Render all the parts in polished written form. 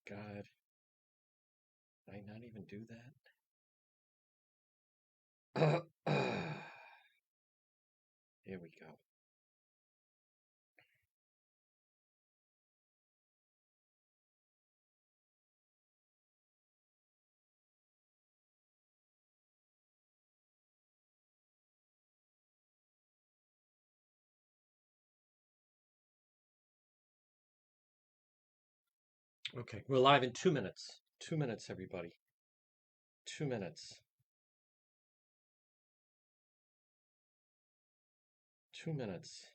God. Did I not even do that? Here we go. Okay, we're live in 2 minutes. 2 minutes, everybody. 2 minutes. 2 minutes.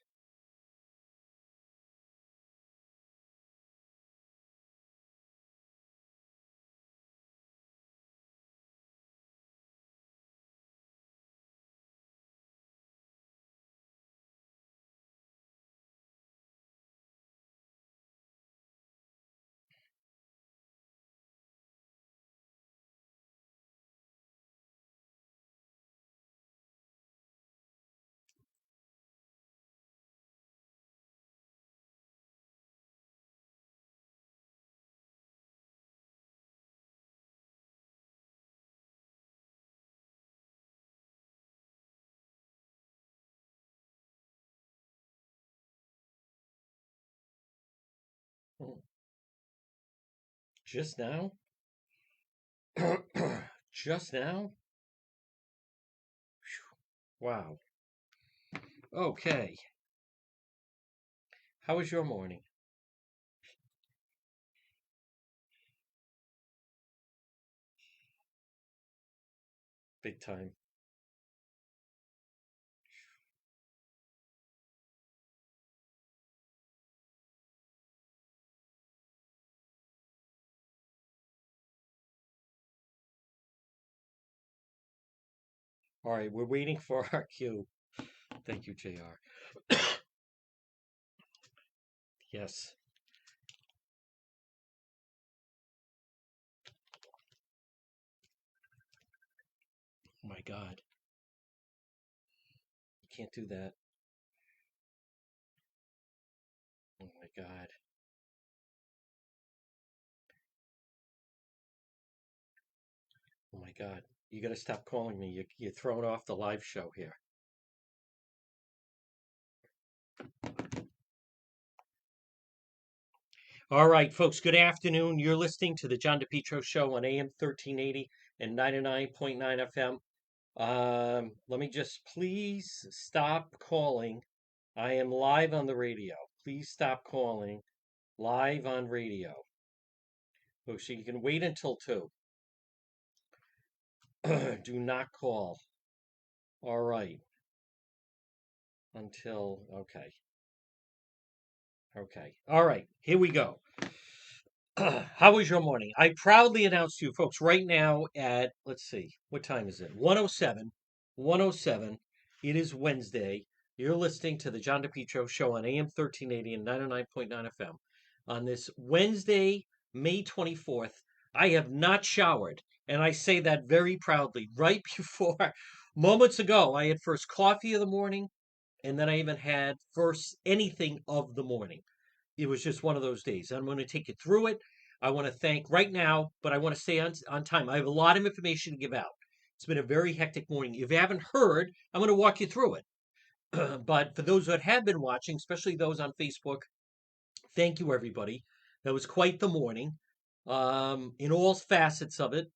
Hmm. Just now? Just now? Wow. Okay. How was your morning? Big time. All right, we're waiting for our cue. Thank you, JR. Yes. Oh my God. You can't do that. Oh my God. Oh my God. You got to stop calling me. You're throwing off the live show here. All right, folks, good afternoon. You're listening to the John DePetro Show on AM 1380 and 99.9 FM. Let me just please stop calling. I am live on the radio. Please stop calling live on radio. Oh, so you can wait until 2. Do not call. All right. Okay. Okay. All right. Here we go. How was your morning? I proudly announce to you folks right now at, let's see, what time is it? 107. 107. It is Wednesday. You're listening to the John DePetro Show on AM 1380 and 99.9 FM. On this Wednesday, May 24th, I have not showered. And I say that very proudly. Right before, moments ago, I had first coffee of the morning, and then I even had first anything of the morning. It was just one of those days. I'm going to take you through it. I want to thank right now, but I want to stay on time. I have a lot of information to give out. It's been a very hectic morning. If you haven't heard, I'm going to walk you through it. But for those that have been watching, especially those on Facebook, thank you, everybody. That was quite the morning in all facets of it.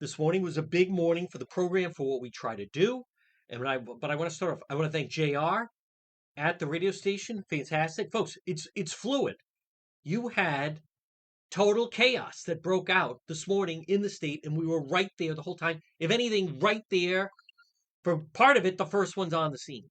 This morning was a big morning for the program for what we try to do. But I want to start off. I want to thank JR at the radio station. Fantastic. Folks, it's fluid. You had total chaos that broke out this morning in the state, and we were right there the whole time. If anything, right there for part of it, the first one's on the scene.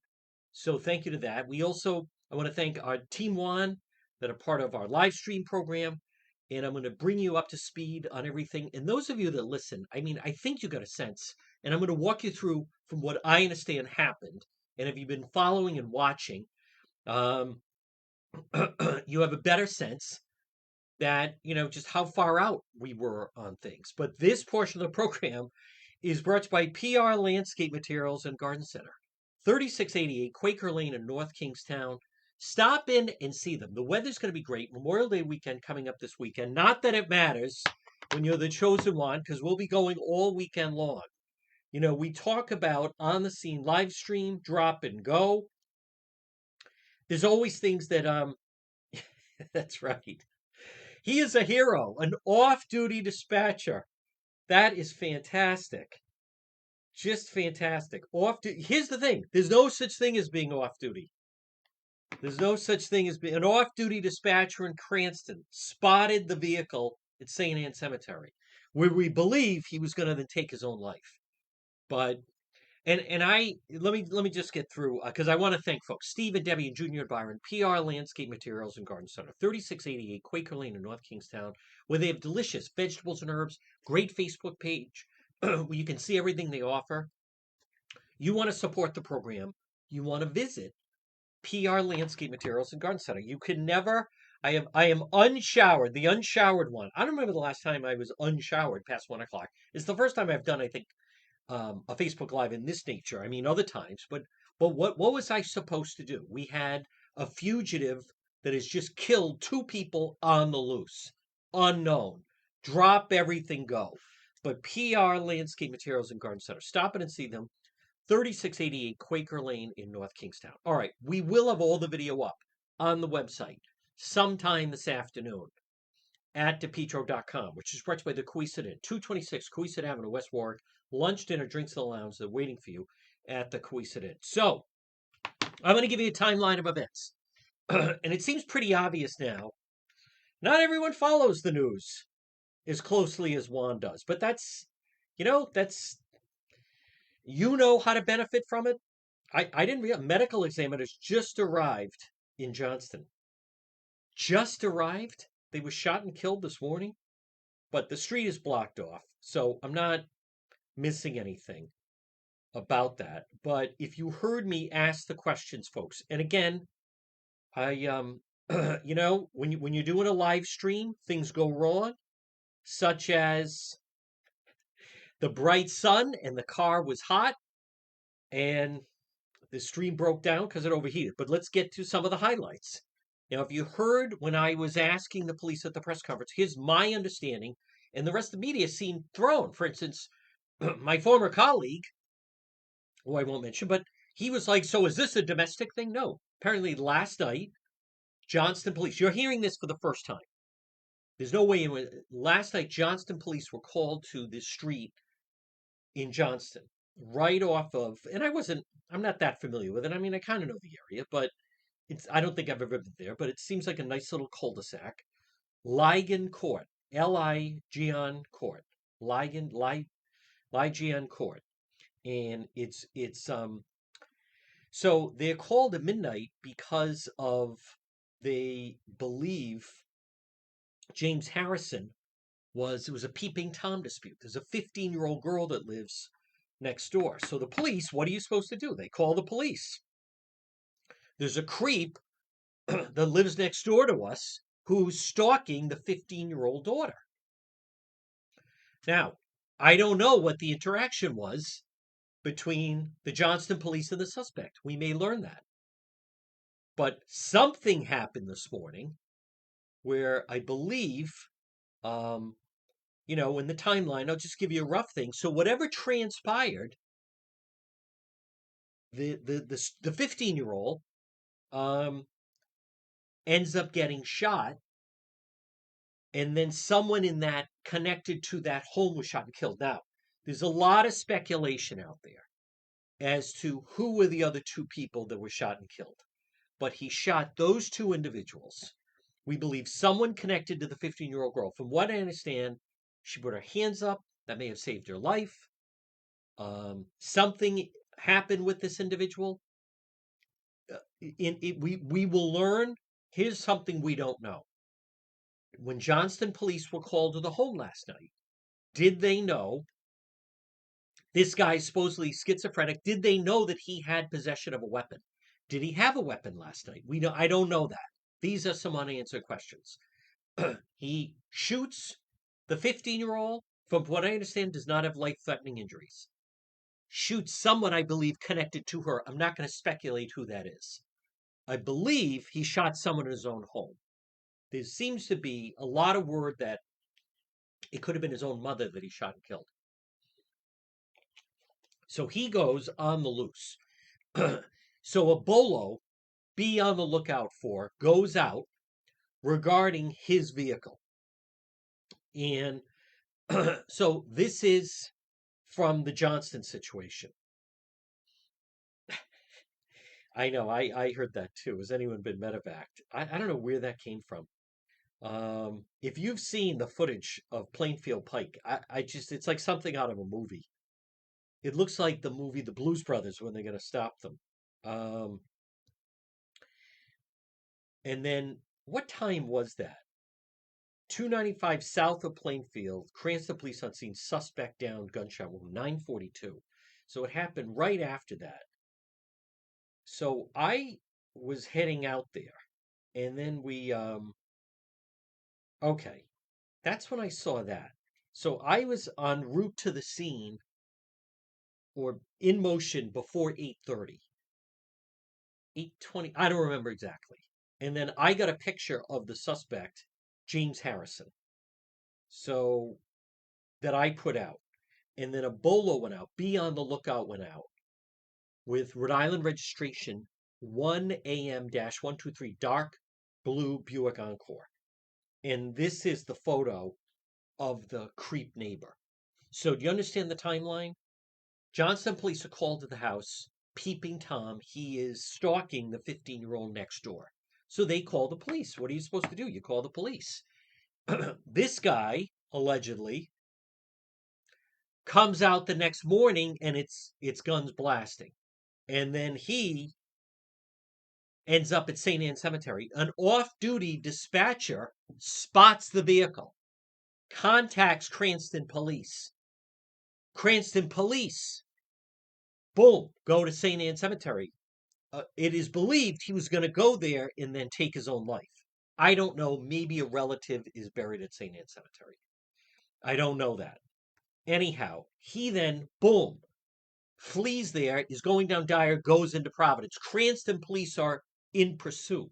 So thank you to that. I want to thank our Team One that are part of our live stream program, and I'm going to bring you up to speed on everything. And those of you that listen, I mean, I think you got a sense, and I'm going to walk you through from what I understand happened. And if you've been following and watching, um, you have a better sense that, just how far out we were on things. But this portion of the program is brought to you by PR Landscape Materials and Garden Center, 3688 Quaker Lane in North Kingstown, Stop in and see them. The weather's going to be great. Memorial Day weekend coming up this weekend. Not that it matters when you're the chosen one, because we'll be going all weekend long. We talk about on the scene, live stream, drop and go. There's always things that that's right. He is a hero, an off-duty dispatcher. That is fantastic. Just fantastic. Off duty. Here's the thing. There's no such thing as being off duty. There's no such thing as being an off-duty dispatcher in Cranston spotted the vehicle at St. Anne Cemetery, where we believe he was going to then take his own life. But and I let me just get through because I want to thank folks Steve and Debbie and Junior and Byron, PR Landscape Materials and Garden Center, 3688 Quaker Lane in North Kingstown, where they have delicious vegetables and herbs. Great Facebook page where you can see everything they offer. You want to support the program. You want to visit PR Landscape Materials and Garden Center. You can never. I am unshowered, the unshowered one. I don't remember the last time I was unshowered past 1 o'clock. It's the first time I've done, I think, a Facebook Live in this nature. I mean, other times, but what was I supposed to do? We had a fugitive that has just killed 2 people on the loose, unknown. Drop everything, go. But PR Landscape Materials and Garden Center. Stop in and see them. 3688 Quaker Lane in North Kingstown. All right, we will have all the video up on the website sometime this afternoon at DePetro.com, which is brought by the Queesit Inn, 226 Queesit Avenue, West Warwick. Lunch, dinner, drinks in the lounge. They're waiting for you at the Queesit Inn. So, I'm going to give you a timeline of events. And it seems pretty obvious now. Not everyone follows the news as closely as Juan does, but that's how to benefit from it. I didn't realize medical examiners just arrived in Johnston. Just arrived. They were shot and killed this morning, but the street is blocked off, so I'm not missing anything about that. But if you heard me ask the questions, folks, and again, I when you're doing a live stream, things go wrong, such as the bright sun and the car was hot and the stream broke down because it overheated. But let's get to some of the highlights. Now, if you heard when I was asking the police at the press conference, here's my understanding, and the rest of the media seemed thrown. For instance, my former colleague, who I won't mention, but he was like, so is this a domestic thing? No. Apparently last night, Johnston police, you're hearing this for the first time. There's no way. Last night, Johnston police were called to this street in Johnston, right off of, and I'm not that familiar with it. I mean, I kind of know the area, but I don't think I've ever been there, but it seems like a nice little cul-de-sac. Ligon Court, Ligon Court, Ligon Court. And so they're called at midnight because they believe James Harrison it was a peeping Tom dispute. There's a 15-year-old girl that lives next door. So the police, what are you supposed to do? They call the police. There's a creep that lives next door to us who's stalking the 15-year-old daughter. Now, I don't know what the interaction was between the Johnston police and the suspect. We may learn that. But something happened this morning where I believe, in the timeline, I'll just give you a rough thing. So whatever transpired, the 15-year-old ends up getting shot, and then someone in that connected to that home was shot and killed. Now, there's a lot of speculation out there as to who were the other 2 people that were shot and killed. But he shot those 2 individuals. We believe someone connected to the 15-year-old girl. From what I understand, she put her hands up. That may have saved her life. Something happened with this individual. We will learn. Here's something we don't know. When Johnston police were called to the home last night, did they know this guy is supposedly schizophrenic? Did they know that he had possession of a weapon? Did he have a weapon last night? I don't know that. These are some unanswered questions. He shoots the 15-year-old, from what I understand, does not have life-threatening injuries. Shoots someone, I believe, connected to her. I'm not going to speculate who that is. I believe he shot someone in his own home. There seems to be a lot of word that it could have been his own mother that he shot and killed. So he goes on the loose. So a bolo, be on the lookout for, goes out regarding his vehicle. And so this is from the Johnston situation. I know, I heard that too. Has anyone been medevaced? I don't know where that came from. If you've seen the footage of Plainfield Pike, I just, it's like something out of a movie. It looks like the movie The Blues Brothers when they're going to stop them. Um, and then what time was that? 295 south of Plainfield, Cranston police on scene, suspect down, gunshot wound, 9:42. So it happened right after that. So I was heading out there, and then okay, that's when I saw that. So I was en route to the scene or in motion before 8:30. 8:20, I don't remember exactly. And then I got a picture of the suspect, James Harrison. So that I put out. And then a bolo went out. Be on the lookout went out with Rhode Island registration 1AM-123 dark blue Buick Encore. And this is the photo of the creep neighbor. So do you understand the timeline? Johnston police are called to the house. Peeping Tom, he is stalking the 15-year-old next door. So they call the police. What are you supposed to do? You call the police. This guy, allegedly, comes out the next morning and it's guns blasting. And then he ends up at St. Anne Cemetery. An off-duty dispatcher spots the vehicle, contacts Cranston police. Cranston police, boom, go to St. Anne Cemetery. It is believed he was going to go there and then take his own life. I don't know. Maybe a relative is buried at St. Anne Cemetery. I don't know that. Anyhow, he then, boom, flees there, is going down Dyer, goes into Providence. Cranston police are in pursuit.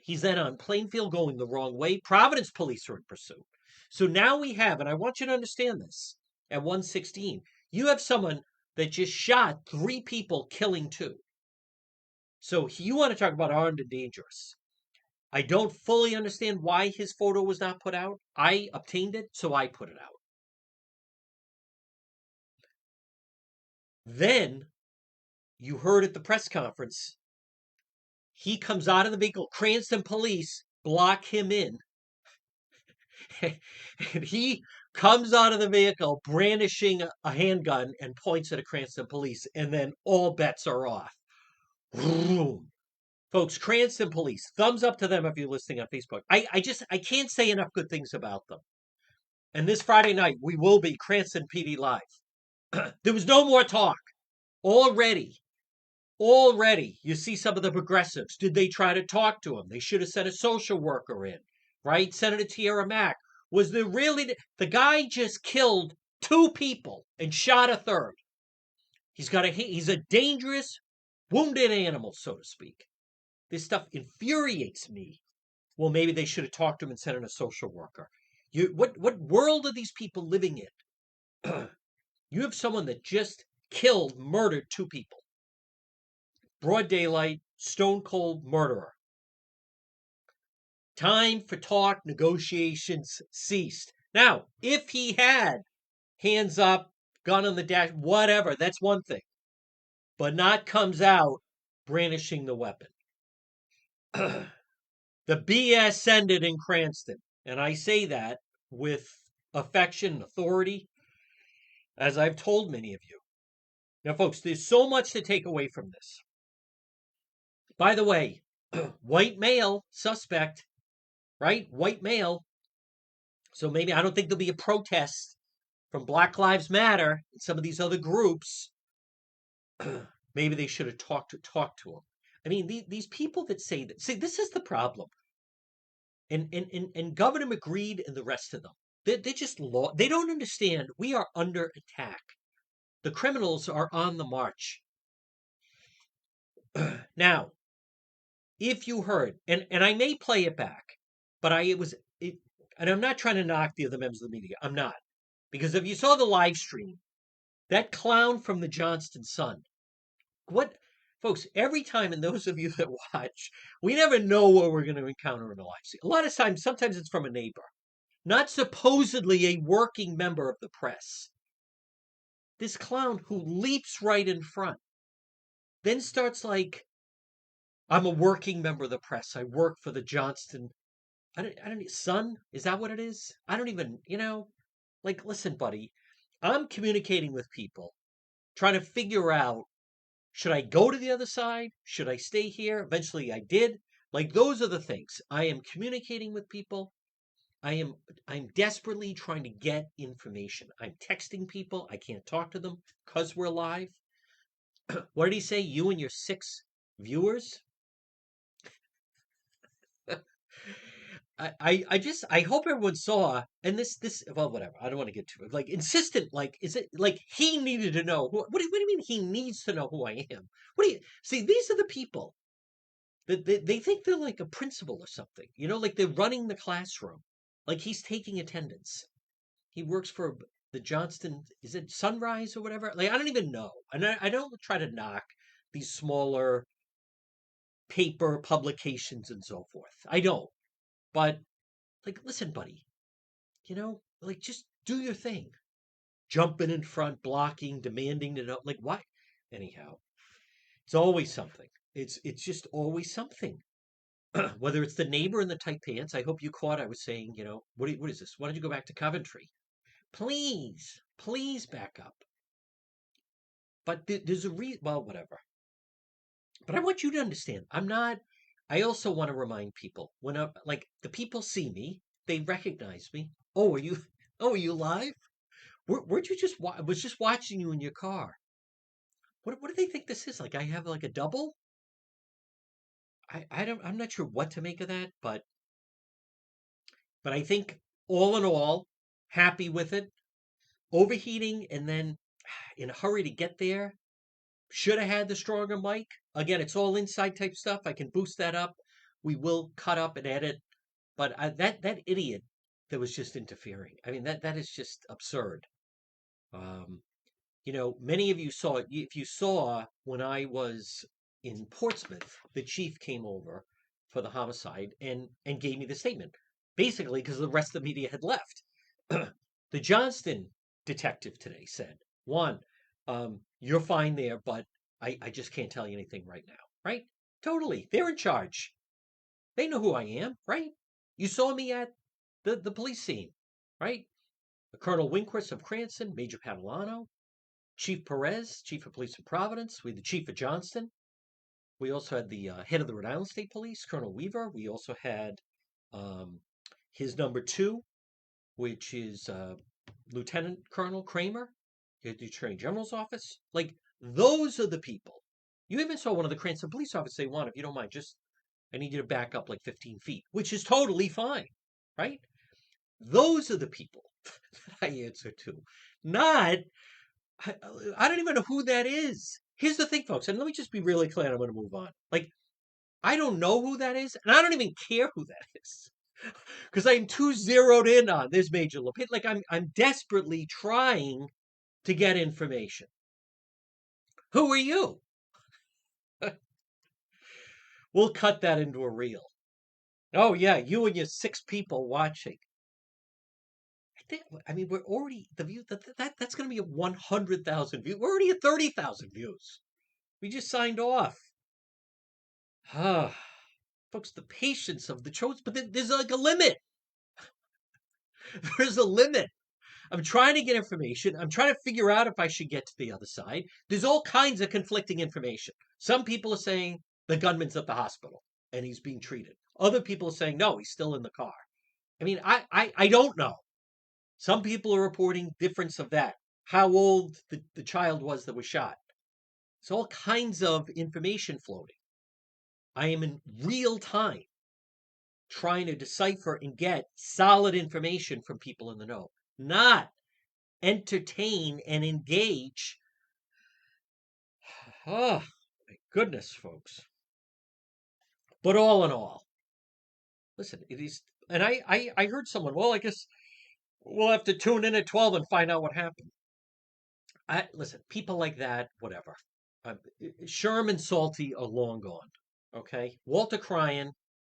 He's then on Plainfield going the wrong way. Providence police are in pursuit. So now we have, and I want you to understand this, at 116, you have someone that just shot 3 people, killing 2. So you want to talk about armed and dangerous. I don't fully understand why his photo was not put out. I obtained it, so I put it out. Then you heard at the press conference, he comes out of the vehicle. Cranston police block him in. And he comes out of the vehicle brandishing a handgun and points at a Cranston police. And then all bets are off. Vroom. Folks, Cranston police, thumbs up to them if you're listening on Facebook. I can't say enough good things about them. And this Friday night, we will be Cranston PD Live. There was no more talk. Already, you see some of the progressives. Did they try to talk to him? They should have sent a social worker in, right? Senator Tierra Mack. Was there really... The guy just killed 2 people and shot a 3rd. He's a dangerous, wounded animal, so to speak. This stuff infuriates me. Well, maybe they should have talked to him and sent in a social worker. What world are these people living in? You have someone that just killed, murdered 2 people. Broad daylight, stone cold murderer. Time for talk, negotiations ceased. Now, if he had hands up, gun on the dash, whatever, that's one thing. But not comes out brandishing the weapon. The BS ended in Cranston. And I say that with affection and authority, as I've told many of you. Now, folks, there's so much to take away from this. By the way, white male suspect, right? White male. So maybe I don't think there'll be a protest from Black Lives Matter and some of these other groups. Maybe they should have talked to him. I mean, these people that say that, see, this is the problem. And Governor McGreed and the rest of them, they're just they don't understand. We are under attack. The criminals are on the march. Now, if you heard, and I may play it back, but and I'm not trying to knock the other members of the media. I'm not. Because if you saw the live stream, that clown from the Johnston Sun, what, folks, every time, and those of you that watch, we never know what we're going to encounter in a live stream. A lot of times, sometimes it's from a neighbor, not supposedly a working member of the press. This clown who leaps right in front, then starts like, I'm a working member of the press. I work for the Johnston. I don't, Sun? Is that what it is? I don't even, like, listen, buddy, I'm communicating with people, trying to figure out, should I go to the other side? Should I stay here? Eventually I did. Like, those are the things. I am communicating with people. I'm desperately trying to get information. I'm texting people. I can't talk to them because we're live. What did he say? You and your 6 viewers? I hope everyone saw, and this well, whatever, I don't want to get too like insistent, like, is it like he needed to know what do you mean he needs to know who I am? What do you see? These are the people that they think they're like a principal or something, like they're running the classroom, like he's taking attendance. He works for the Johnston, is it Sunrise or whatever? Like, I don't even know. And I don't try to knock these smaller paper publications and so forth. I don't. But, like, listen, buddy, like, just do your thing. Jumping in front, blocking, demanding to know, like, why? Anyhow, it's always something. It's just always something. Whether it's the neighbor in the tight pants, I hope you caught. I was saying, what is this? Why don't you go back to Coventry? Please back up. But there's a reason. Well, whatever. But I want you to understand. I'm not. I also want to remind people when like the people see me, they recognize me. Oh, are you? Oh, are you live? Weren't you just? I was just watching you in your car. What do they think this is? Like I have like a double? I don't. I'm not sure what to make of that, but I think all in all, happy with it. Overheating and then in a hurry to get there. Should have had the stronger mic. Again, it's all inside type stuff. I can boost that up. We will cut up and edit. But that idiot that was just interfering. I mean, that is just absurd. Um, many of you saw it. If you saw when I was in Portsmouth, the chief came over for the homicide and gave me the statement, basically because the rest of the media had left. The Johnston detective today said, "Juan, you're fine there, but I just can't tell you anything right now." Right? Totally, they're in charge. They know who I am, right? You saw me at the police scene, right? Colonel Winquist of Cranston, Major Padalano, Chief Perez, Chief of Police of Providence. We had the Chief of Johnston. We also had the head of the Rhode Island State Police, Colonel Weaver. We also had um, his number two, which is Lieutenant Colonel Kramer, the Attorney General's office. Like, those are the people. You even saw one of the Cranston police officers say, Juan, if you don't mind, just I need you to back up like 15 feet, which is totally fine, right? Those are the people that I answer to. Not, I, I don't even know who that is. Here's the thing, folks, and let me just be really clear, I'm going to move on. Like, I don't know who that is, and I don't even care who that is. Because I'm too zeroed in on this Major LePage. Like, I'm desperately trying to get information. Who are you? We'll cut that into a reel. Oh yeah, you and your 6 people watching. I mean, we're already the view that's going to be a 100,000 views. We're already at 30,000 views. We just signed off. Ah, folks, the patience of the chosen, but there's like a limit. There's a limit. I'm trying to get information. I'm trying to figure out if I should get to the other side. There's all kinds of conflicting information. Some people are saying the gunman's at the hospital and he's being treated. Other people are saying no, he's still in the car. I mean, I don't know. Some people are reporting difference of that. How old the child was that was shot. It's all kinds of information floating. I am in real time trying to decipher and get solid information from people in the know, not entertain and engage. Oh, my goodness, folks. But all in all, listen, it is, and I heard someone, well, I guess we'll have to tune in at 12 and find out what happened. Listen, people like that, whatever. Sherm and Salty are long gone. Okay, Walter Cryan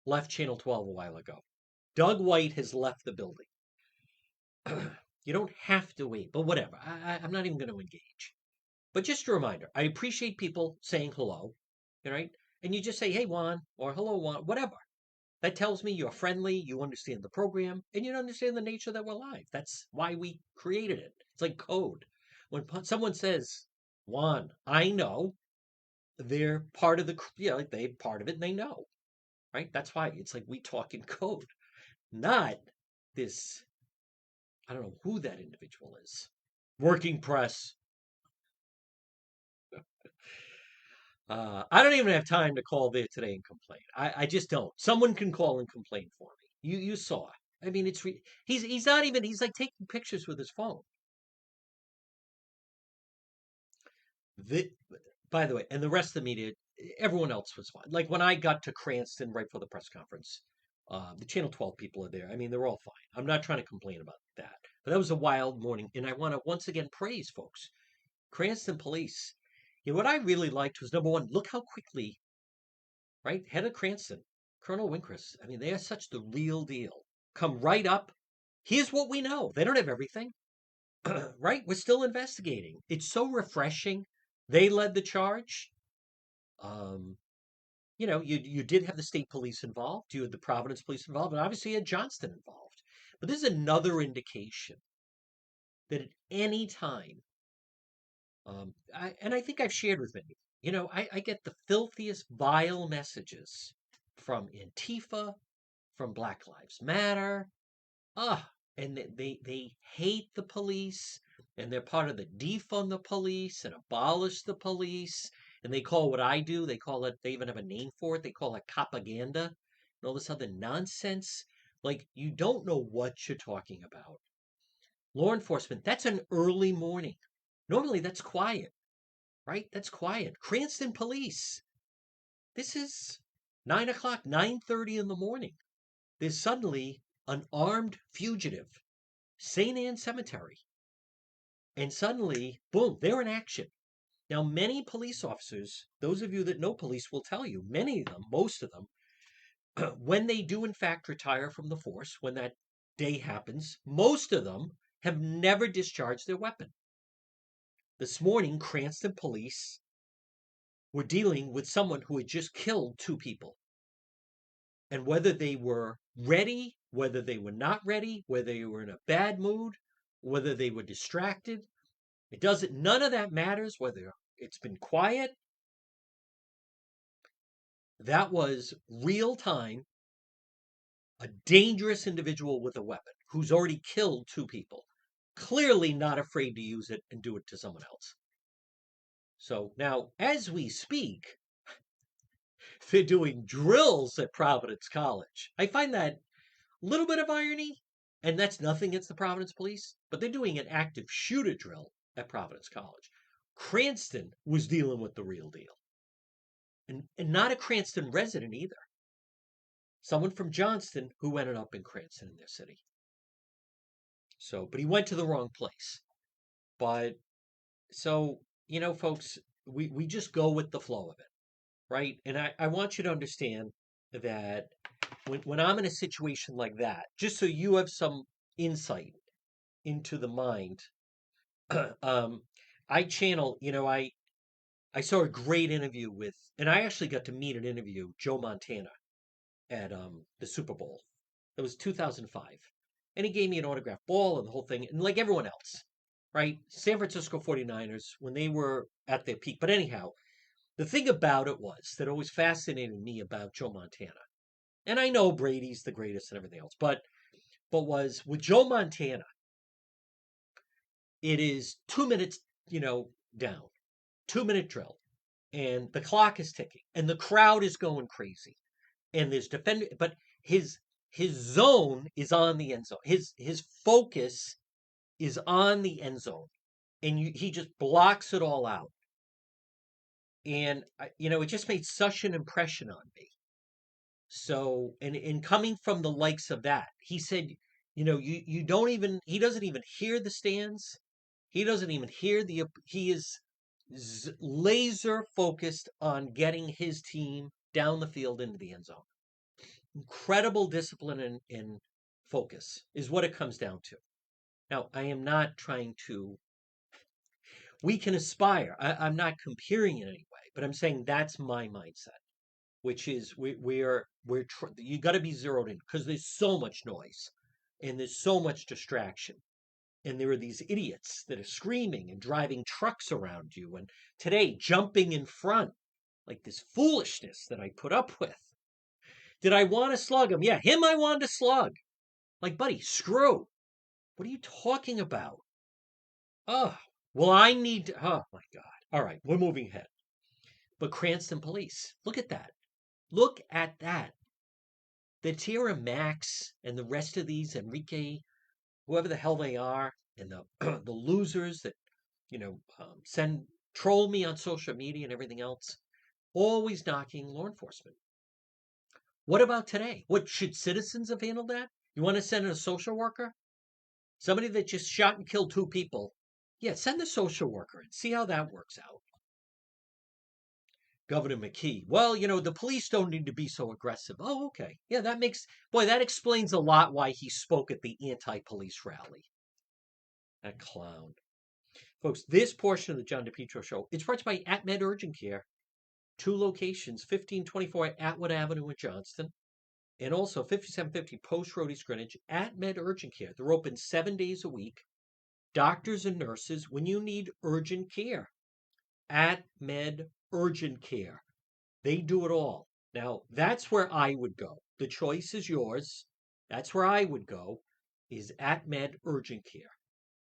left Channel 12 a while ago. Doug White has left the building. You don't have to wait, but whatever. I'm not even going to engage. But just a reminder, I appreciate people saying hello, right? And you just say, hey, Juan, or hello, Juan, whatever. That tells me you're friendly, you understand the program, and you understand the nature that we're live. That's why we created it. It's like code. When someone says, Juan, I know, they're part of the, they're part of it and they know, right? That's why it's like we talk in code, not this, I don't know who that individual is. Working press. I don't even have time to call there today and complain. I just don't. Someone can call and complain for me. You saw. I mean, he's not even. He's like taking pictures with his phone. The, by the way, and the rest of the media, everyone else was fine. Like when I got to Cranston right for the press conference, the Channel 12 people are there. I mean, they're all fine. I'm not trying to complain about that. But that was a wild morning, and I want to once again praise folks. Cranston Police. What I really liked was number one, look how quickly, right? Head of Cranston, Colonel Winkris. I mean, they are such the real deal. Come right up. Here's what we know. They don't have everything, right? We're still investigating. It's so refreshing. They led the charge. Um, you did have the state police involved. You had the Providence police involved, and obviously you had Johnston involved. But this is another indication that at any time, and I think I've shared with many, I get the filthiest, vile messages from Antifa, from Black Lives Matter. And they hate the police, and they're part of the defund the police and abolish the police. And they call what I do, they call it, they even have a name for it, they call it propaganda and all this other nonsense. Like, you don't know what you're talking about. Law enforcement, that's an early morning. Normally that's quiet, right? That's quiet. Cranston police. This is 9 o'clock, 9:30 in the morning. There's suddenly an armed fugitive, St. Anne Cemetery. And suddenly, boom, they're in action. Now, many police officers, those of you that know police will tell you, many of them, most of them, when they do in fact retire from the force, when that day happens, most of them have never discharged their weapon. This morning, Cranston police were dealing with someone who had just killed two people. And whether they were ready, whether they were not ready, whether they were in a bad mood, whether they were distracted, none of that matters, whether it's been quiet. That was real time, a dangerous individual with a weapon who's already killed two people, clearly not afraid to use it and do it to someone else. So now, as we speak, they're doing drills at Providence College. I find that a little bit of irony, and that's nothing against the Providence police, but they're doing an active shooter drill at Providence College. Cranston was dealing with the real deal. And not a Cranston resident either. Someone from Johnston who ended up in Cranston in their city. So, but he went to the wrong place. But so, folks, we just go with the flow of it, right? And I want you to understand that when I'm in a situation like that, just so you have some insight into the mind, I channel, I saw a great interview with, and I actually got to meet and interview Joe Montana at the Super Bowl. It was 2005. And he gave me an autograph ball and the whole thing, and like everyone else, right? San Francisco 49ers, when they were at their peak. But anyhow, the thing about it was that always fascinated me about Joe Montana. And I know Brady's the greatest and everything else, but was with Joe Montana, it is 2 minutes, down, 2 minute drill, and the clock is ticking, and the crowd is going crazy, and there's defender, but his zone is on the end zone. His focus is on the end zone, and he just blocks it all out. And it just made such an impression on me. So, and coming from the likes of that, he said, you don't even, he doesn't even hear the stands. He doesn't even hear he is laser focused on getting his team down the field into the end zone. Incredible discipline and focus is what it comes down to. Now, I am not trying to, we can aspire. I'm not comparing in any way, but I'm saying that's my mindset, which is you got to be zeroed in because there's so much noise and there's so much distraction. And there are these idiots that are screaming and driving trucks around you. And today, jumping in front, like this foolishness that I put up with. Did I want to slug him? Yeah, him I wanted to slug. Like, buddy, screw. What are you talking about? Oh, well, I need to. Oh, my God. All right, we're moving ahead. But Cranston Police, look at that. Look at that. The Tierra Max and the rest of these Enrique, whoever the hell they are, and the the losers that send troll me on social media and everything else, always knocking law enforcement. What about today? What should citizens have handled that? You want to send in a social worker? Somebody that just shot and killed two people? Yeah, send the social worker and see how that works out. Governor McKee. Well, the police don't need to be so aggressive. Oh, okay. Yeah, that explains a lot why he spoke at the anti-police rally. That clown. Folks, this portion of the John DePetro Show, it's brought to you by AtMed Urgent Care. Two locations, 1524 Atwood Avenue in Johnston, and also 5750 Post Road East Greenwich. AtMed Urgent Care. They're open 7 days a week. Doctors and nurses when you need urgent care. AtMed Urgent Care. They do it all. Now, that's where I would go. The choice is yours. That's where I would go, is AtMed Urgent Care.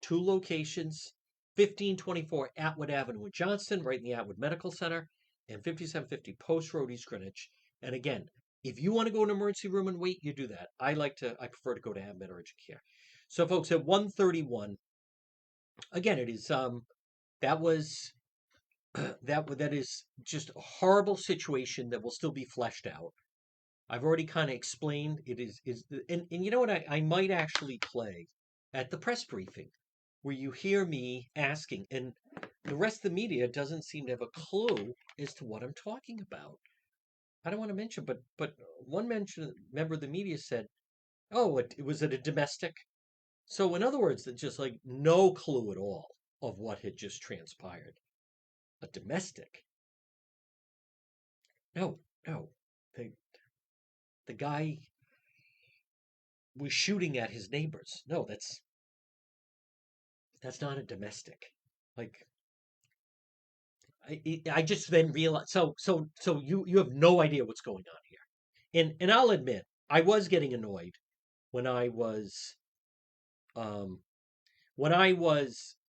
Two locations, 1524 Atwood Avenue in Johnston, right in the Atwood Medical Center, and 5750 Post Road, East Greenwich. And again, if you want to go in an emergency room and wait, you do that. I prefer to go to AtMed Urgent Care. So, folks, at 1:31, again, it is that was that is just a horrible situation that will still be fleshed out. I've already kind of explained it is and you know what I might actually play at the press briefing where you hear me asking and the rest of the media doesn't seem to have a clue as to what I'm talking about. I don't want to mention, but one member of the media said, "Oh, it was it a domestic?" So in other words, it's just like no clue at all of what had just transpired. A domestic? No, no. The guy was shooting at his neighbors. No, that's not a domestic. Like I just then realized. So you have no idea what's going on here. And I'll admit I was getting annoyed when I was um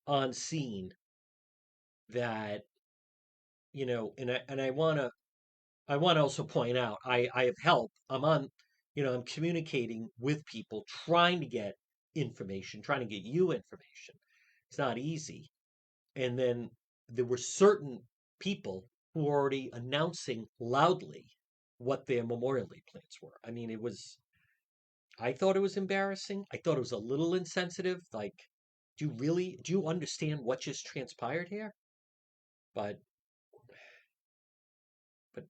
on scene that and I want to also point out I have help. I'm on I'm communicating with people trying to get information, trying to get you information. It's not easy. And then there were certain people who were already announcing loudly what their Memorial Day plans were. I mean, I thought it was embarrassing. I thought it was a little insensitive. Like, do you understand what just transpired here? But,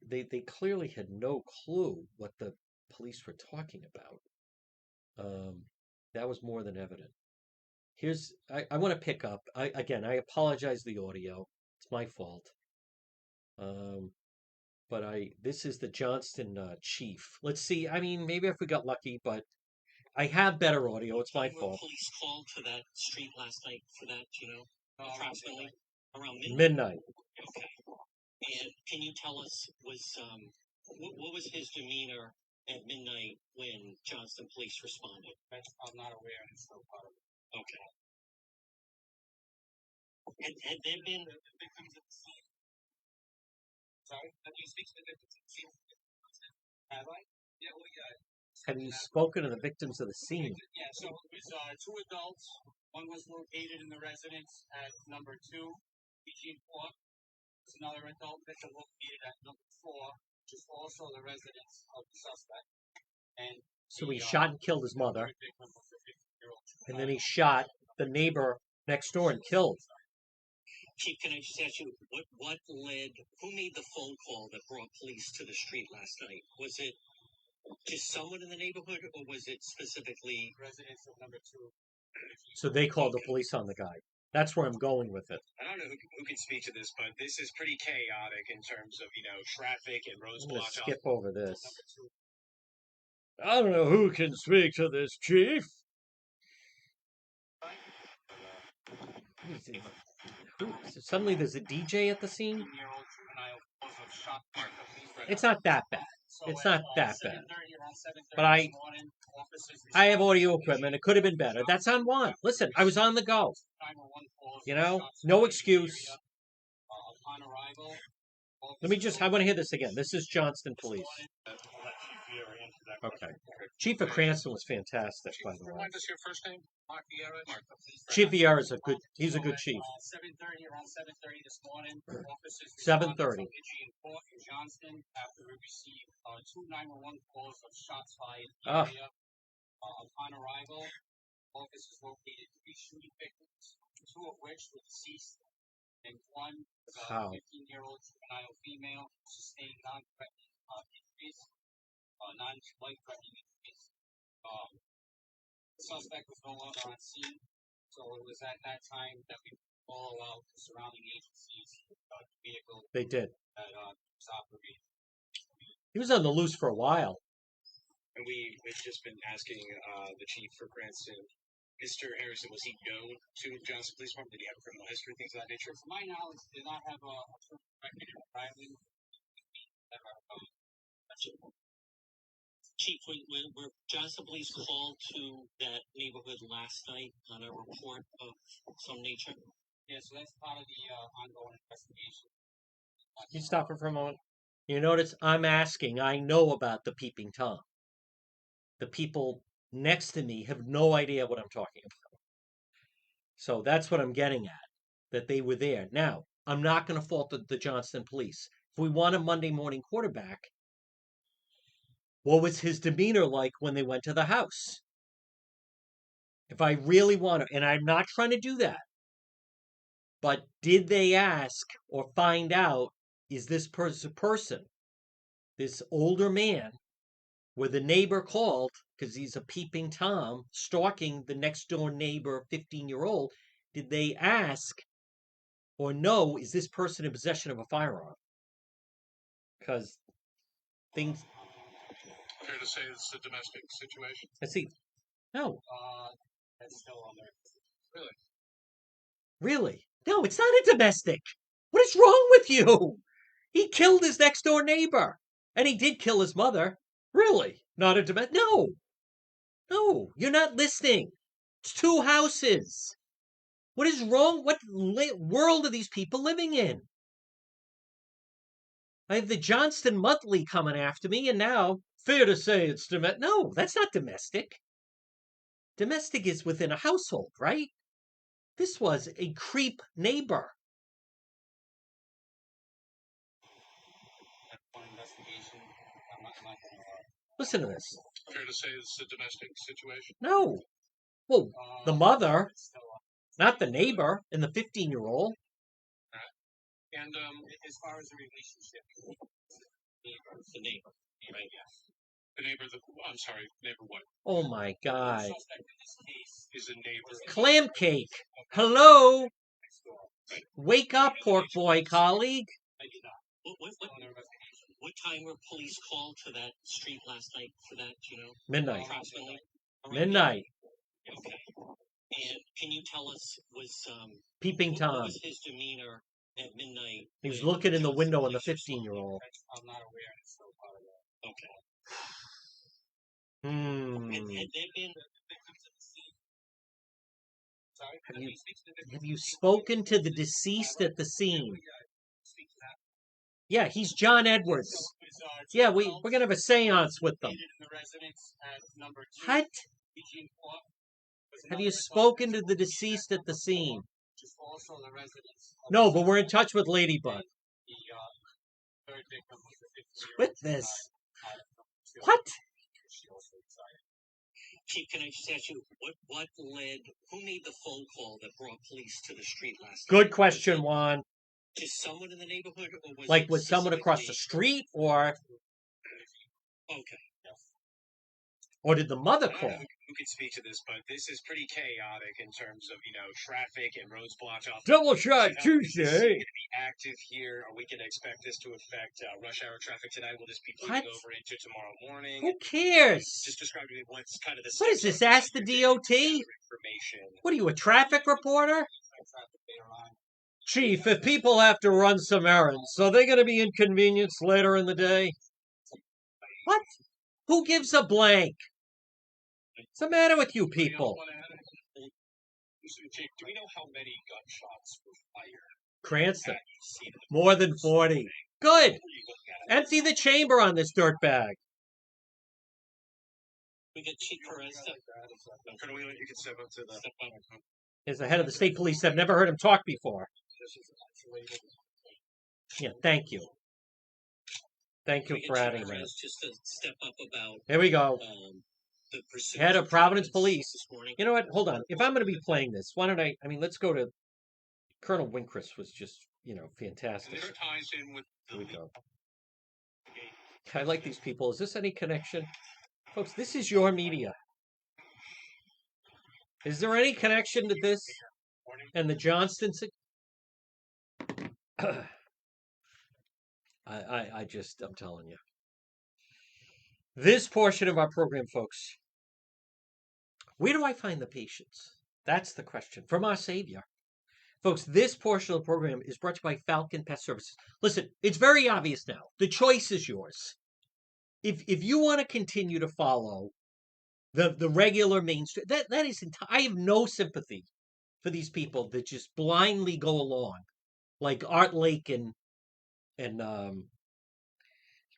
they clearly had no clue what the police were talking about. Um, that was more than evident. I want to pick up. I apologize the audio. It's my fault. Um, but this is the Johnston chief. Let's see. I mean, maybe if we got lucky, but I have better audio. It's my fault. Police called to that street last night for that, approximately around midnight. Okay. And can you tell us what was his demeanor at midnight when Johnston police responded? I'm not aware, and it's no part of it. Okay. Had there been the victims of the scene? Sorry, have you speak to the victims of the scene? Have I? Yeah, well, yeah. Have you spoken to the victims of the scene? Yeah, so it was two adults. One was located in the residence at number 2, PG 4. There's another adult victim located at number 4, Just also the residence of the suspect. And so he shot and killed his mother, and then he shot the neighbor next door and killed. Chief, can I just ask you, who made the phone call that brought police to the street last night? Was it just someone in the neighborhood, or was it specifically residence of number 2? So they called the police on the guy. That's where I'm going with it. I don't know who can speak to this, but this is pretty chaotic in terms of, traffic and I'm roadblocks. going to skip over this. Number 2. I don't know who can speak to this, Chief. Suddenly there's a DJ at the scene? It's not that bad. It's not that bad. But I have audio equipment. It could have been better. That's on one. Listen, I was on the go. No excuse. I want to hear this again. This is Johnston Police. Okay. Chief of Cranston was fantastic, by the way. Remind us your first name? Mark Vieira. Chief Vieira is he's a good chief. 7:30, around 7:30 this morning, officers 7:30. in Johnston after we received 2 911 calls of shots fired in the area. Upon arrival, officers located 3 shooting victims, 2 of which were deceased, and 1 15-year-old juvenile female sustained non-threatening injuries. Non-life-threatening injuries. The suspect was no longer on scene, so it was at that time that we all allowed the surrounding agencies the vehicle. They did. That was operating. He was on the loose for a while. And we've just been asking the chief for Cranston, Mr. Harrison, was he known to Johnston Police Department? Did he have a criminal history, things of that nature? To my knowledge, did not have a criminal record in driving. Chief, were Johnston Police called to that neighborhood last night on a report of some nature? Yeah, so that's part of the ongoing investigation. Can you stop it for a moment? You notice I'm asking, I know about the peeping Tom. The people next to me have no idea what I'm talking about. So that's what I'm getting at, that they were there. Now, I'm not going to fault the Johnston Police. If we want a Monday morning quarterback, what was his demeanor like when they went to the house? If I really want to, and I'm not trying to do that, but did they ask or find out, is this person, this older man, where the neighbor called, because he's a peeping Tom, stalking the next door neighbor, 15-year-old, did they ask or know, is this person in possession of a firearm? Because things... Fair to say it's a domestic situation? Let's see. No. That's still on there. Really? Really? No, it's not a domestic. What is wrong with you? He killed his next door neighbor. And he did kill his mother. Really? Not a domestic? No. No, you're not listening. It's 2 houses. What is wrong? What world are these people living in? I have the Johnston Monthly coming after me, and now, fair to say it's domestic. No, that's not domestic. Domestic is within a household, right? This was a creep neighbor. Listen to this. Fair to say it's a domestic situation? No. Well, the mother, not the neighbor, and the 15-year-old. And as far as the relationship, The neighbor, right? The neighbor, I'm sorry, neighbor what? Oh my God. the suspect in this case Is a neighbor. Clam cake. Hello. Wake up, pork boy colleague. What time were police called to that street last night for that, Midnight. approximately? Midnight. Okay. And can you tell us, Peeping what Tom. was his demeanor at midnight? He was when looking in the Johnston window on the police were 15-year-old. I'm not aware it's still part of that. Okay. Hmm. Had there been... Sorry? Have you spoken to the deceased at the scene? Yeah, he's John Edwards. Yeah, we're going to have a seance with them. What? Have you spoken to the deceased at the scene? No, but we're in touch with Ladybug. third victim was a 50-year-old. With this. What? She also resigned. Chief, can I just ask you, who made the phone call that brought police to the street last night? Good question, Juan. Just someone in the neighborhood, or Was someone across the street, or Okay. or did the mother I don't call? know who can speak to this, but this is pretty chaotic in terms of, traffic and roads blocked off. Double shot Is this Tuesday. going to be active here? Are we going to expect this to affect rush hour traffic tonight? Will this be What? bleeding over into tomorrow morning? Who cares? Just describe to me what's kind of the What is steps this? are Ask the DOT? information. What are you, a traffic reporter? Traffic later on. Chief, if people have to run some errands, so they're going to be inconvenienced later in the day? What? Who gives a blank? What's the matter with you people? Chief, do we know how many gunshots were fired? Cranston. More than 40. Good. Empty the chamber on this dirtbag. We get Chief Perez. Colonel Wheeler, you can step up to the... As the head of the state police, I've never heard him talk before. Yeah, thank you. Thank you for adding that. Just to step up about. Here we go. The pursuit Head of Providence Police. this morning. You know what? Hold on. If I'm going to be playing this, why don't I mean, let's go to Colonel Winkrist was just, fantastic. This ties in with Here we go. I like these people. Is this any connection? Folks, this is your media. Is there any connection to this and the Johnston? I'm telling you. This portion of our program, folks, where do I find the patience? That's the question. From our Savior. Folks, this portion of the program is brought to you by Falcon Pest Services. Listen, it's very obvious now. The choice is yours. If you want to continue to follow the regular mainstream, that is I have no sympathy for these people that just blindly go along, like Art Lake and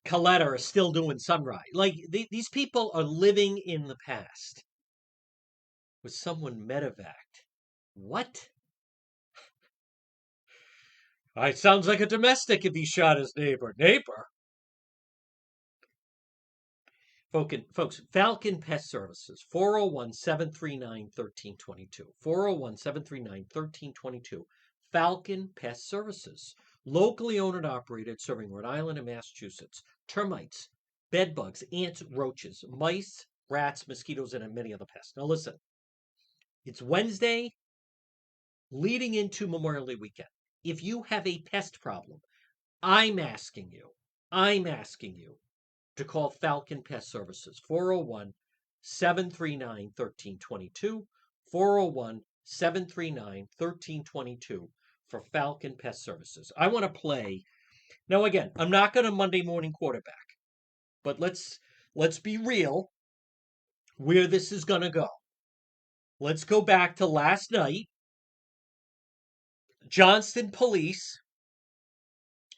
Coletta are still doing Sunrise. Like these people are living in the past. Was someone medevaced? What? It sounds like a domestic if he shot his neighbor. Folks, Falcon Pest Services, 401-739-1322. 401-739-1322. Falcon Pest Services. Locally owned and operated, serving Rhode Island and Massachusetts. Termites, bed bugs, ants, roaches, mice, rats, mosquitoes, and many other pests. Now listen, it's Wednesday leading into Memorial Day weekend. If you have a pest problem, I'm asking you to call Falcon Pest Services, 401-739-1322, 401-739-1322 for Falcon Pest Services. I want to play. Now, again, I'm not going to Monday morning quarterback, but let's be real where this is going to go. Let's go back to last night. Johnston police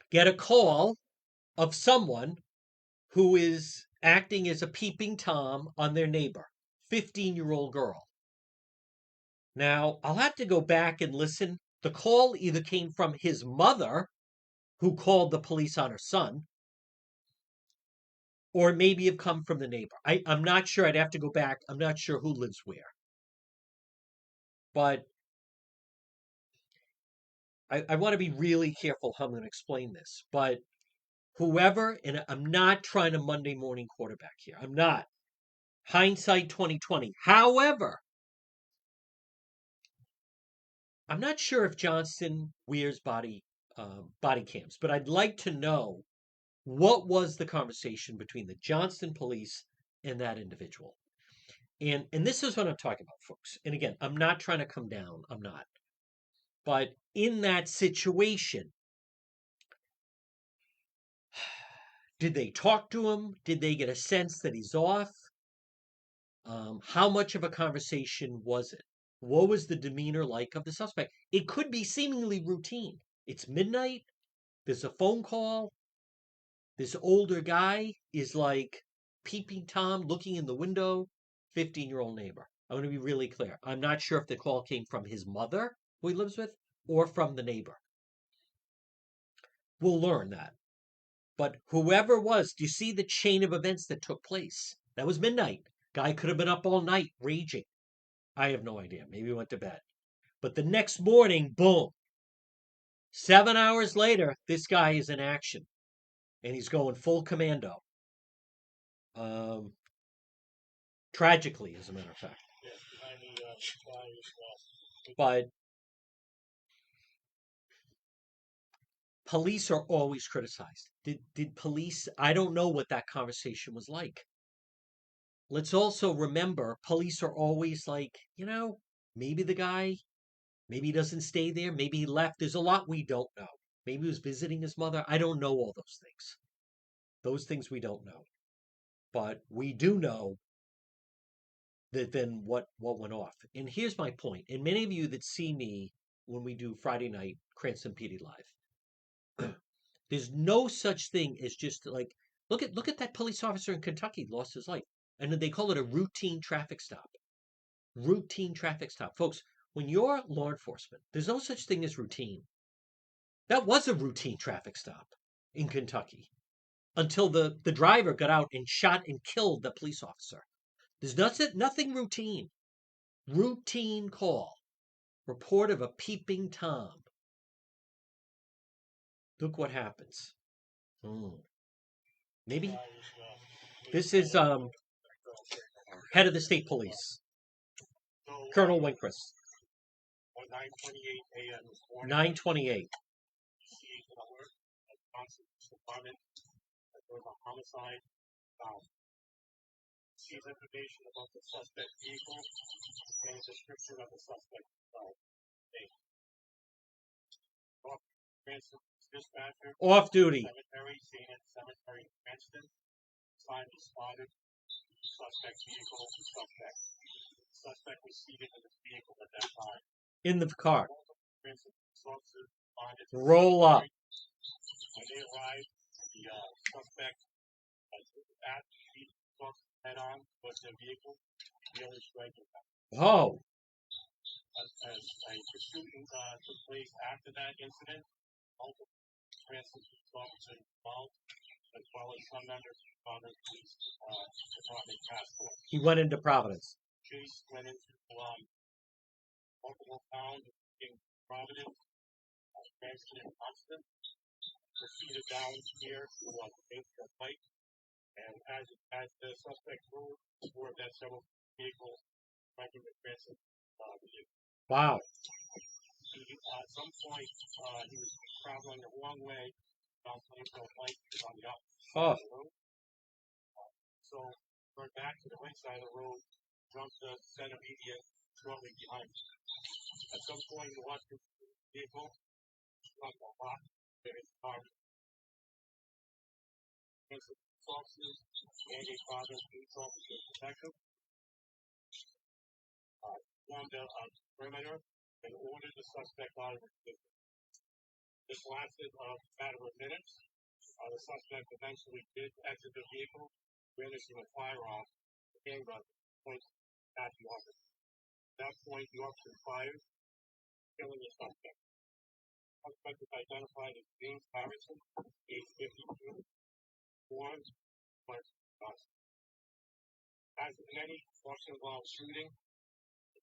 get a call of someone who is acting as a peeping Tom on their neighbor, 15-year-old girl. Now, I'll have to go back and listen. The call either came from his mother, who called the police on her son, or maybe have come from the neighbor. I'm not sure. I'd have to go back. I'm not sure who lives where. But I want to be really careful how I'm going to explain this. But whoever, and I'm not trying to Monday morning quarterback here. I'm not. Hindsight 2020. However, I'm not sure if Johnston wears body cams, but I'd like to know what was the conversation between the Johnston police and that individual. And this is what I'm talking about, folks. And again, I'm not trying to come down. I'm not. But in that situation, did they talk to him? Did they get a sense that he's off? How much of a conversation was it? What was the demeanor like of the suspect? It could be seemingly routine. It's midnight. There's a phone call. This older guy is like peeping Tom, looking in the window, 15-year-old neighbor. I'm going to be really clear. I'm not sure if the call came from his mother, who he lives with, or from the neighbor. We'll learn that. But whoever was, do you see the chain of events that took place? That was midnight. Guy could have been up all night raging. I have no idea. Maybe he went to bed. But the next morning, boom. 7 hours later, this guy is in action. And he's going full commando. Tragically, as a matter of fact. But police are always criticized. Did police? I don't know what that conversation was like. Let's also remember, police are always like, maybe the guy, maybe he doesn't stay there, maybe he left. There's a lot we don't know. Maybe he was visiting his mother. I don't know all those things. Those things we don't know. But we do know that then what went off. And here's my point. And many of you that see me when we do Friday night Cranston PD Live, there's no such thing as just like, look at that police officer in Kentucky lost his life. And they call it a routine traffic stop. Routine traffic stop. Folks, when you're law enforcement, there's no such thing as routine. That was a routine traffic stop in Kentucky until the driver got out and shot and killed the police officer. There's nothing routine. Routine call. Report of a peeping Tom. Look what happens. Maybe this is head of the state police, Colonel Winquist. 9:28 a.m. this morning. 9:28. Received an alert at Johnson Department that there was a homicide. Received information about the suspect vehicle and a description of the suspect. Cranston dispatcher. Off duty. Cemetery, seen at Cemetery, Cranston. Finally spotted suspect vehicle. Suspect was seated in his vehicle at that time. In the car. Roll up. When they arrived, the suspect at the head on was the vehicle, nearly striking them. Oh. As a pursuit took place after that incident, multiple Cranston police officers involved, as well as some members of the Providence Police Department task force. He went into Providence. Chase went into multiple towns in Providence, Cranston and Constant, proceeded down here to the Pike, and as the suspect moved, swerved at several vehicles, striking the Cranston vehicle. Wow. At some point, he was traveling the wrong way down Plainfield Pike on the opposite side of the road. So, turned back to the right side of the road, jumped the center media shortly behind him. At some point, he watched the vehicle, struck a lot in his car. Officers and a father police officer detective formed a perimeter and ordered the suspect out of the vehicle. This lasted a matter of minutes. The suspect eventually did exit the vehicle, brandishing a firearm, handgun, points at the officer. At that point, the officer fired, killing the suspect. The suspect was identified as James Harrison, age 52, born as in any officer-involved shooting,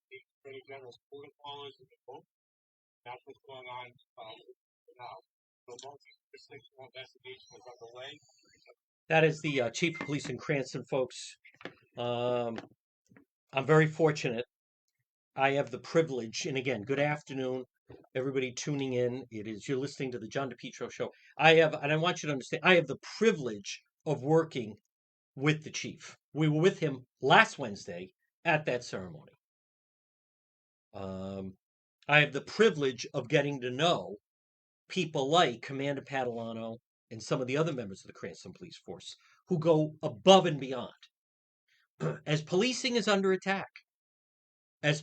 the Attorney General's protocol is in the book. That's what's going on now. So, multi-jurisdictional investigation is underway. That is the chief of police in Cranston, folks. I'm very fortunate. I have the privilege, and again, good afternoon, everybody tuning in. You're listening to the John DePetro Show. And I want you to understand, I have the privilege of working with the chief. We were with him last Wednesday at that ceremony. I have the privilege of getting to know people like Commander Padalano and some of the other members of the Cranston Police Force who go above and beyond. As policing is under attack, and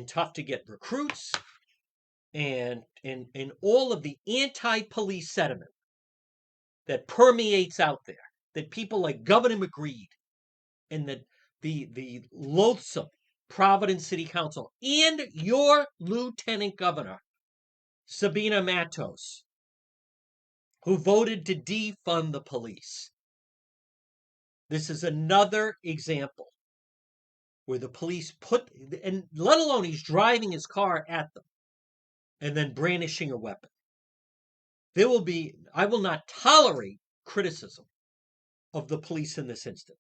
tough to get recruits and all of the anti-police sentiment that permeates out there, that people like Governor McGreed and the loathsome Providence City Council and your Lieutenant Governor, Sabina Matos, who voted to defund the police. This is another example where the police put, and let alone he's driving his car at them and then brandishing a weapon. I will not tolerate criticism of the police in this instant.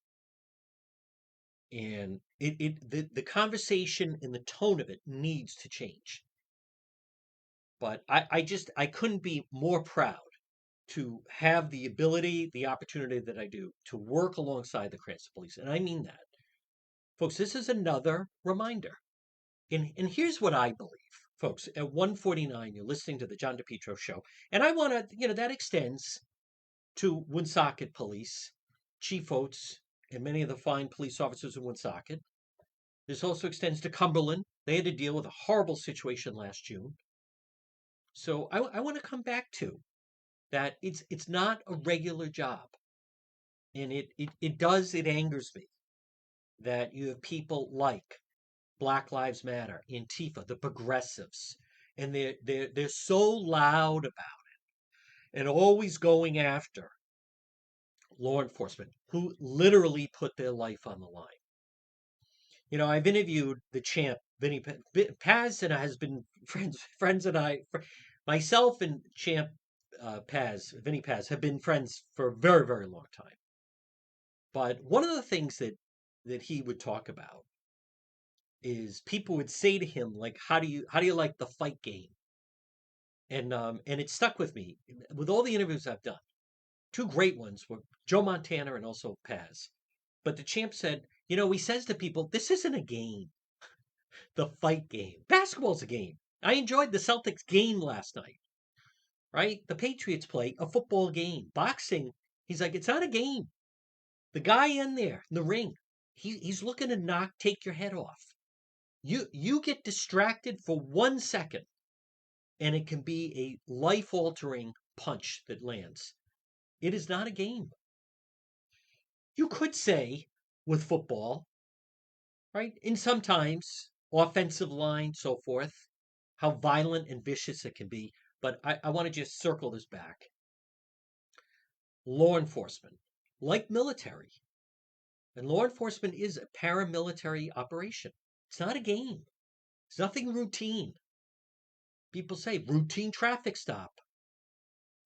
And the conversation and the tone of it needs to change. But I couldn't be more proud to have the ability, the opportunity that I do to work alongside the Cranston Police. And I mean that. Folks, this is another reminder. And here's what I believe. Folks, at 1:49, you're listening to the John DePetro Show. And I want to, that extends to Woonsocket Police, Chief Oates, and many of the fine police officers in Woonsocket. This also extends to Cumberland. They had to deal with a horrible situation last June. So I want to come back to that it's not a regular job. And it angers me that you have people like Black Lives Matter, Antifa, the progressives, and they're so loud about it and always going after law enforcement who literally put their life on the line. I've interviewed the champ, Vinny Paz, and has been friends and myself and champ Vinny Paz, have been friends for a very, very long time. But one of the things that he would talk about is people would say to him, like, how do you like the fight game? And it stuck with me with all the interviews I've done. Two great ones were Joe Montana and also Paz. But the champ said, he says to people, this isn't a game. The fight game. Basketball's a game. I enjoyed the Celtics game last night. Right? The Patriots play a football game. Boxing, he's like, it's not a game. The guy in there, in the ring, he's looking to take your head off. You get distracted for 1 second, and it can be a life-altering punch that lands. It is not a game. You could say with football, right, and sometimes offensive line, so forth, how violent and vicious it can be. But I want to just circle this back. Law enforcement, like military, and law enforcement is a paramilitary operation. It's not a game. It's nothing routine. People say routine traffic stop.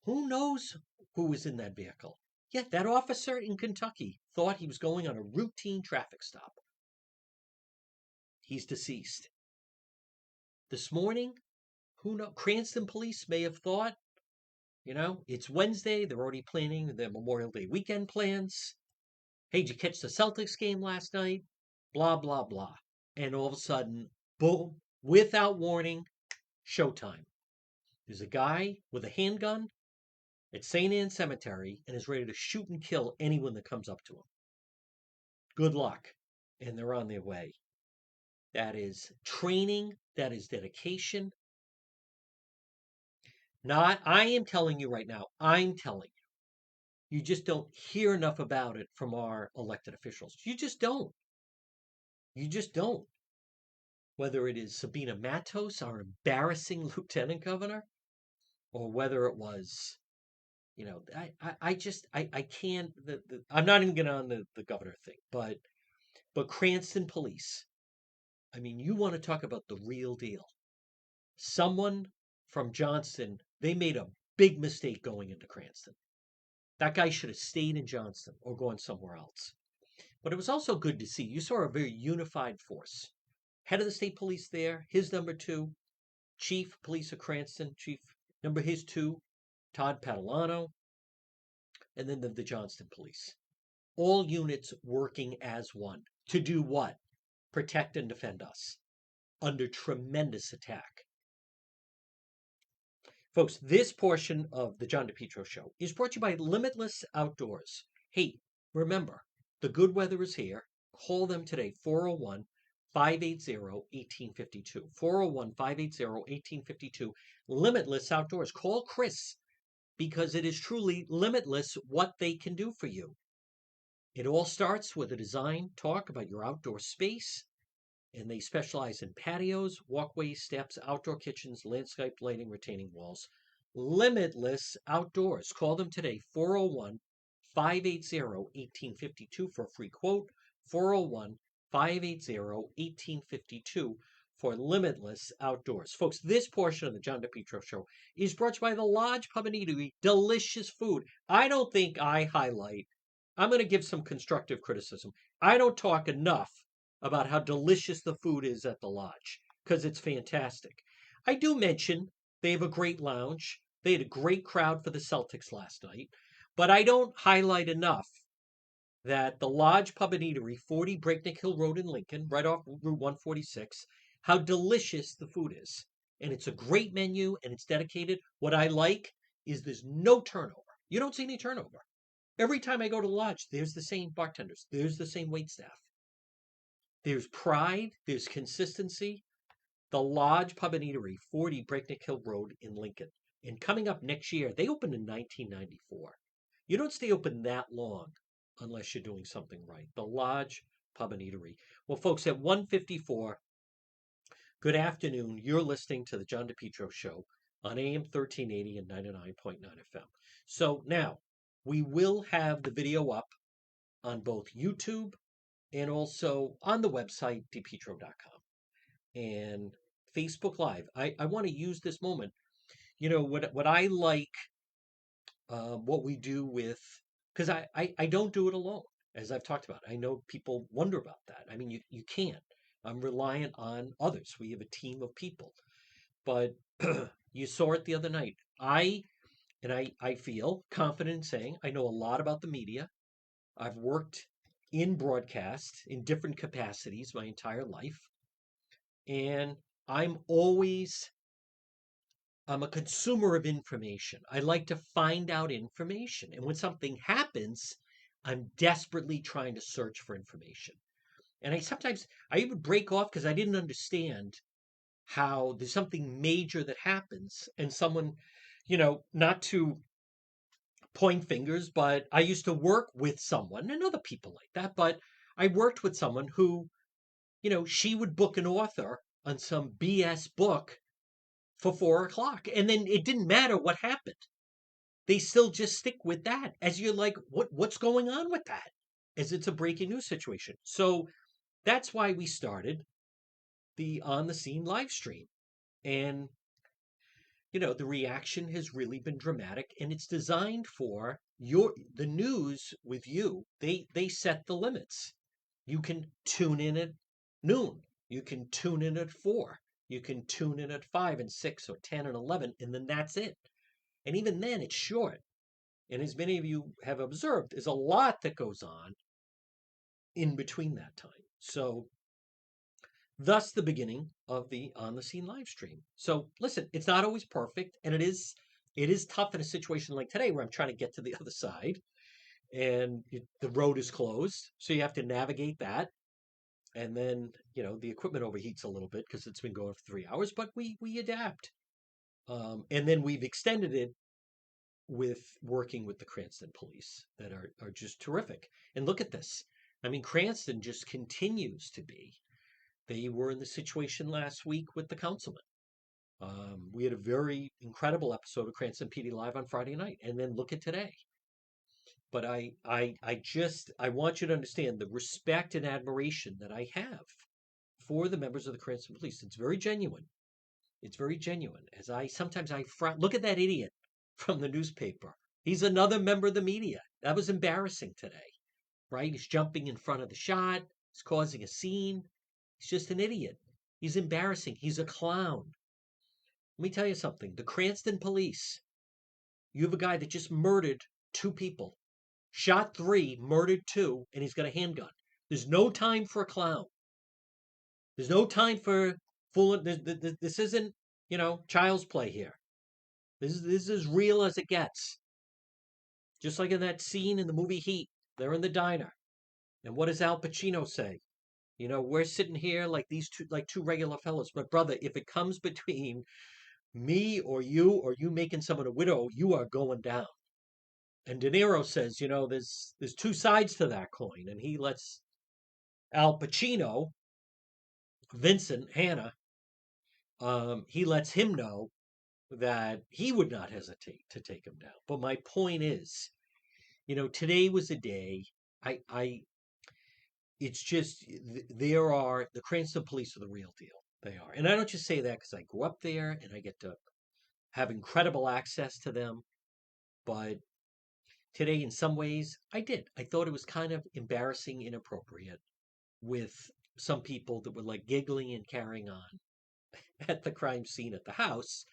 Who knows who was in that vehicle? Yeah, that officer in Kentucky thought he was going on a routine traffic stop. He's deceased. This morning, who knows? Cranston police may have thought, it's Wednesday. They're already planning their Memorial Day weekend plans. Hey, did you catch the Celtics game last night? Blah, blah, blah. And all of a sudden, boom, without warning, showtime. There's a guy with a handgun at St. Anne's Cemetery and is ready to shoot and kill anyone that comes up to him. Good luck. And they're on their way. That is training. That is dedication. I am telling you right now, I'm telling you. You just don't hear enough about it from our elected officials. You just don't. You just don't. Whether it is Sabina Matos, our embarrassing lieutenant governor, or whether it was, I can't, I'm not even getting on the governor thing, but Cranston police, I mean, you want to talk about the real deal. Someone from Johnston, they made a big mistake going into Cranston. That guy should have stayed in Johnston or gone somewhere else. But it was also good to see. You saw a very unified force. Head of the state police there, his number 2, chief police of Cranston, chief number his 2, Todd Padalano, and then the Johnston police. All units working as one. To do what? Protect and defend us under tremendous attack. Folks, this portion of the John DePetro Show is brought to you by Limitless Outdoors. Hey, remember, the good weather is here. Call them today, 401-580-1852. 401-580-1852. Limitless Outdoors. Call Chris, because it is truly limitless what they can do for you. It all starts with a design talk about your outdoor space, and they specialize in patios, walkways, steps, outdoor kitchens, landscape lighting, retaining walls. Limitless Outdoors. Call them today, 401-580-1852 for a free quote. 401-580-1852 for Limitless Outdoors. Folks, this portion of the John DePetro Show is brought to you by the Lodge Pub and Eatery. Delicious food. I don't think I highlight, I'm going to give some constructive criticism. I don't talk enough about how delicious the food is at the Lodge because it's fantastic. I do mention they have a great lounge. They had a great crowd for the Celtics last night, but I don't highlight enough that the Lodge Pub and Eatery, 40 Breakneck Hill Road in Lincoln, right off Route 146, how delicious the food is. And it's a great menu and it's dedicated. What I like is there's no turnover. You don't see any turnover. Every time I go to the Lodge, there's the same bartenders, there's the same waitstaff. There's pride, there's consistency. The Lodge Pub and Eatery, 40 Breakneck Hill Road in Lincoln. And coming up next year, they opened in 1994. You don't stay open that long unless you're doing something right. The Lodge Pub and Eatery. Well, folks, at 1:54, good afternoon. You're listening to the John DePetro Show on AM 1380 and 99.9 FM. So now we will have the video up on both YouTube and also on the website, depetro.com. And Facebook Live. I want to use this moment. You know, what I like, what we do with, because I don't do it alone, as I've talked about. I know people wonder about that. I mean, you can't. I'm reliant on others. We have a team of people. But you saw it the other night. I feel confident in saying I know a lot about the media. I've worked in broadcast in different capacities my entire life. And I'm a consumer of information. I like to find out information. And when something happens, I'm desperately trying to search for information. And I even break off because I didn't understand how there's something major that happens and someone, not to point fingers, but I used to work with someone and other people like that. But I worked with someone who, she would book an author on some BS book for 4 o'clock. And then it didn't matter what happened. They still just stick with that as you're like, what's going on with that? As it's a breaking news situation. So that's why we started the On the Scene live stream. And, the reaction has really been dramatic and it's designed for the news with you. They set the limits. You can tune in at noon. You can tune in at 4. You can tune in at 5 and 6 or 10 and 11, and then that's it. And even then, it's short. And as many of you have observed, there's a lot that goes on in between that time. So, thus the beginning of the On the Scene live stream. So, listen, it's not always perfect, and it is tough in a situation like today where I'm trying to get to the other side, and the road is closed, so you have to navigate that. And then, the equipment overheats a little bit because it's been going for 3 hours, but we adapt. And then we've extended it with working with the Cranston police that are just terrific. And look at this. I mean, Cranston just continues to be. They were in the situation last week with the councilman. We had a very incredible episode of Cranston PD Live on Friday night. And then look at today. But I want you to understand the respect and admiration that I have for the members of the Cranston Police. It's very genuine. It's very genuine. As sometimes I frown. Look at that idiot from the newspaper. He's another member of the media. That was embarrassing today, right? He's jumping in front of the shot. He's causing a scene. He's just an idiot. He's embarrassing. He's a clown. Let me tell you something. The Cranston Police. You have a guy that just murdered 2 people. Shot 3, murdered 2, and he's got a handgun. There's no time for a clown. There's no time for fooling. This isn't, child's play here. This is as real as it gets. Just like in that scene in the movie Heat. They're in the diner. And what does Al Pacino say? We're sitting here like two regular fellows. But brother, if it comes between me or you making someone a widow, you are going down. And De Niro says, there's 2 sides to that coin. And he lets Al Pacino, Vincent Hanna, he lets him know that he would not hesitate to take him down. But my point is, today was a day. I it's just there are the Cranston police are the real deal. They are, and I don't just say that because I grew up there and I get to have incredible access to them. But today, in some ways, I did. I thought it was kind of embarrassing, inappropriate, with some people that were like giggling and carrying on at the crime scene at the house,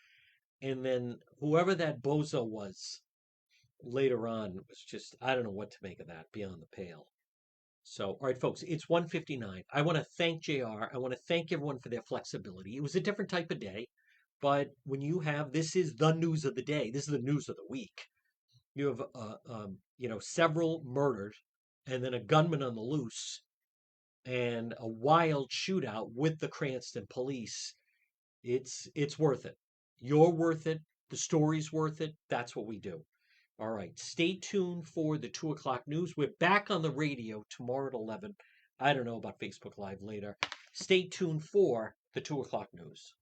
and then whoever that bozo was later on was just I don't know what to make of that. Beyond the pale. So, all right, folks, it's 1:59. I want to thank JR. I want to thank everyone for their flexibility. It was a different type of day, but when you have this is the news of the day. This is the news of the week. You have several murdered and then a gunman on the loose and a wild shootout with the Cranston police. It's worth it. You're worth it. The story's worth it. That's what we do. All right. Stay tuned for the 2 o'clock news. We're back on the radio tomorrow at 11. I don't know about Facebook Live later. Stay tuned for the 2 o'clock news.